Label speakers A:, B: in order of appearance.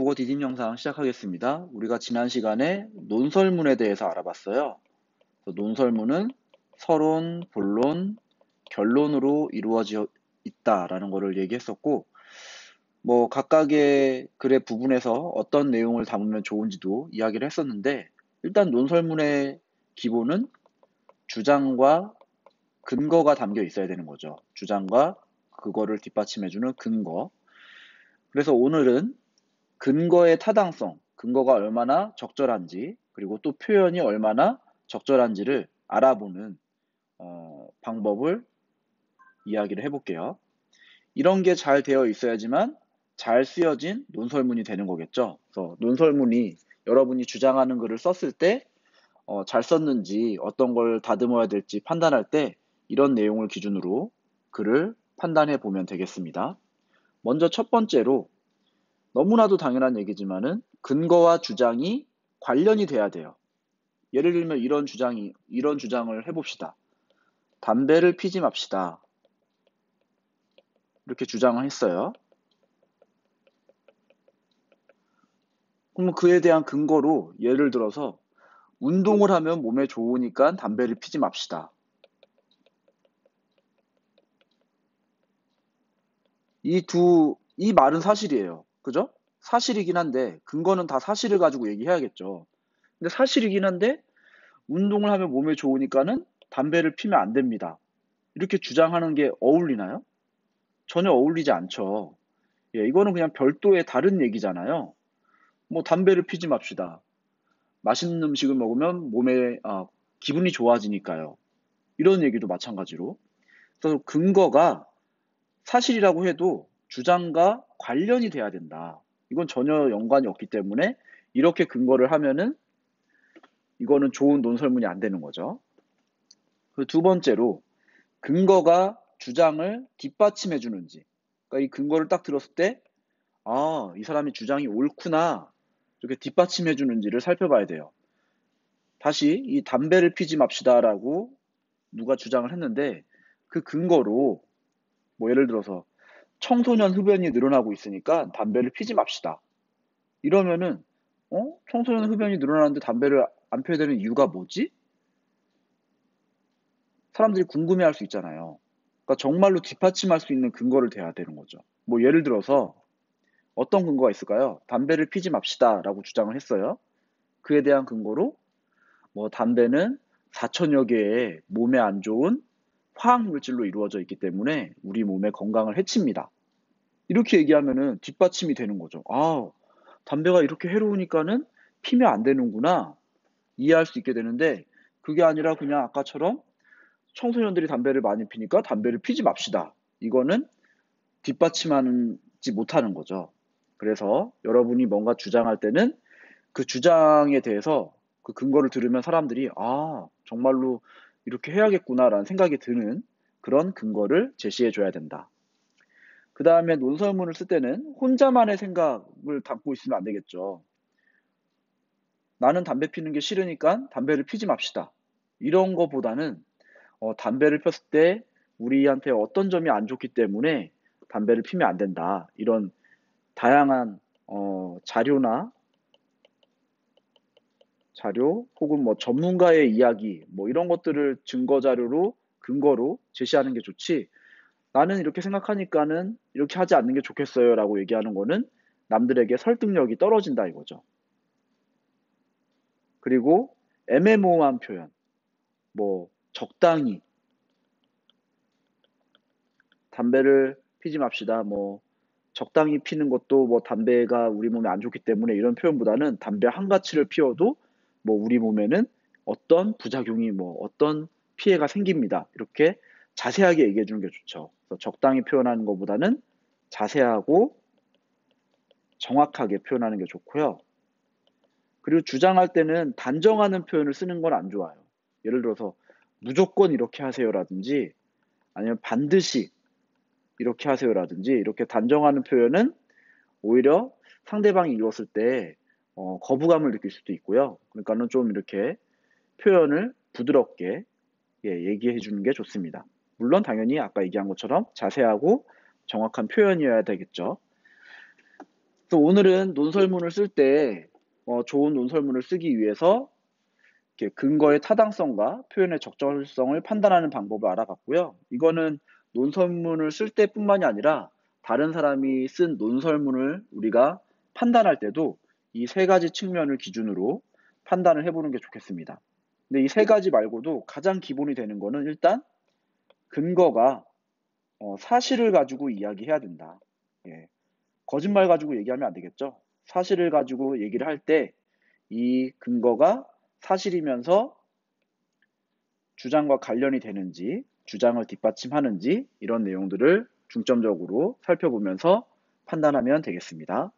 A: 국어 디딤 영상 시작하겠습니다. 우리가 지난 시간에 논설문에 대해서 알아봤어요. 논설문은 서론, 본론, 결론으로 이루어져 있다라는 것을 얘기했었고, 각각의 글의 부분에서 어떤 내용을 담으면 좋은지도 이야기를 했었는데, 일단 논설문의 기본은 주장과 근거가 담겨 있어야 되는 거죠. 주장과 그거를 뒷받침해주는 근거. 그래서 오늘은 근거의 타당성, 근거가 얼마나 적절한지, 그리고 또 표현이 얼마나 적절한지를 알아보는 방법을 이야기를 해볼게요. 이런 게 잘 되어 있어야지만 잘 쓰여진 논설문이 되는 거겠죠. 그래서 논설문이 여러분이 주장하는 글을 썼을 때 잘 썼는지 어떤 걸 다듬어야 될지 판단할 때 이런 내용을 기준으로 글을 판단해 보면 되겠습니다. 먼저 첫 번째로 너무나도 당연한 얘기지만은 근거와 주장이 관련이 돼야 돼요. 예를 들면 이런 주장을 해봅시다. 담배를 피지 맙시다. 이렇게 주장을 했어요. 그러면 그에 대한 근거로 예를 들어서 운동을 하면 몸에 좋으니까 담배를 피지 맙시다. 이 말은 사실이에요. 그죠? 사실이긴 한데 근거는 다 사실을 가지고 얘기해야겠죠. 근데 사실이긴 한데 운동을 하면 몸에 좋으니까는 담배를 피면 안 됩니다. 이렇게 주장하는 게 어울리나요? 전혀 어울리지 않죠. 예, 이거는 그냥 별도의 다른 얘기잖아요. 담배를 피지 맙시다. 맛있는 음식을 먹으면 기분이 좋아지니까요. 이런 얘기도 마찬가지로. 그래서 근거가 사실이라고 해도 주장과 관련이 돼야 된다. 이건 전혀 연관이 없기 때문에 이렇게 근거를 하면은 이거는 좋은 논설문이 안 되는 거죠. 그 두 번째로 근거가 주장을 뒷받침해 주는지. 그러니까 이 근거를 딱 들었을 때 이 사람이 주장이 옳구나. 이렇게 뒷받침해 주는지를 살펴봐야 돼요. 다시 이 담배를 피지 맙시다라고 누가 주장을 했는데 그 근거로 예를 들어서 청소년 흡연이 늘어나고 있으니까 담배를 피지 맙시다. 이러면은 청소년 흡연이 늘어나는데 담배를 안 피워야 되는 이유가 뭐지? 사람들이 궁금해할 수 있잖아요. 그러니까 정말로 뒷받침할 수 있는 근거를 대야 되는 거죠. 예를 들어서 어떤 근거가 있을까요? 담배를 피지 맙시다라고 주장을 했어요. 그에 대한 근거로 담배는 4천여 개의 몸에 안 좋은 화학 물질로 이루어져 있기 때문에 우리 몸의 건강을 해칩니다. 이렇게 얘기하면은 뒷받침이 되는 거죠. 담배가 이렇게 해로우니까는 피면 안 되는구나. 이해할 수 있게 되는데 그게 아니라 그냥 아까처럼 청소년들이 담배를 많이 피니까 담배를 피지 맙시다. 이거는 뒷받침하지 못하는 거죠. 그래서 여러분이 뭔가 주장할 때는 그 주장에 대해서 그 근거를 들으면 사람들이 정말로 이렇게 해야겠구나라는 생각이 드는 그런 근거를 제시해 줘야 된다. 그 다음에 논설문을 쓸 때는 혼자만의 생각을 담고 있으면 안 되겠죠. 나는 담배 피는 게 싫으니까 담배를 피지 맙시다. 이런 거보다는 담배를 폈을 때 우리한테 어떤 점이 안 좋기 때문에 담배를 피면 안 된다. 이런 다양한 자료 혹은 전문가의 이야기 이런 것들을 근거로 제시하는 게 좋지. 나는 이렇게 생각하니까는 이렇게 하지 않는 게 좋겠어요 라고 얘기하는 거는 남들에게 설득력이 떨어진다 이거죠. 그리고 애매모호한 표현, 적당히 담배를 피지 맙시다. 적당히 피는 것도 담배가 우리 몸에 안 좋기 때문에 이런 표현보다는 담배 한 가치를 피워도 우리 몸에는 어떤 부작용이 어떤 피해가 생깁니다. 이렇게 자세하게 얘기해 주는 게 좋죠. 그래서 적당히 표현하는 것보다는 자세하고 정확하게 표현하는 게 좋고요. 그리고 주장할 때는 단정하는 표현을 쓰는 건 안 좋아요. 예를 들어서 무조건 이렇게 하세요라든지 아니면 반드시 이렇게 하세요라든지 이렇게 단정하는 표현은 오히려 상대방이 읽었을 때 거부감을 느낄 수도 있고요. 그러니까는 좀 이렇게 표현을 부드럽게 얘기해 주는 게 좋습니다. 물론 당연히 아까 얘기한 것처럼 자세하고 정확한 표현이어야 되겠죠. 그래서 오늘은 논설문을 쓸 때 좋은 논설문을 쓰기 위해서 이렇게 근거의 타당성과 표현의 적절성을 판단하는 방법을 알아봤고요. 이거는 논설문을 쓸 때뿐만이 아니라 다른 사람이 쓴 논설문을 우리가 판단할 때도 이 세 가지 측면을 기준으로 판단을 해보는 게 좋겠습니다. 근데 이 세 가지 말고도 가장 기본이 되는 거는 일단 근거가 사실을 가지고 이야기해야 된다. 예. 거짓말 가지고 얘기하면 안 되겠죠. 사실을 가지고 얘기를 할 때 이 근거가 사실이면서 주장과 관련이 되는지, 주장을 뒷받침하는지 이런 내용들을 중점적으로 살펴보면서 판단하면 되겠습니다.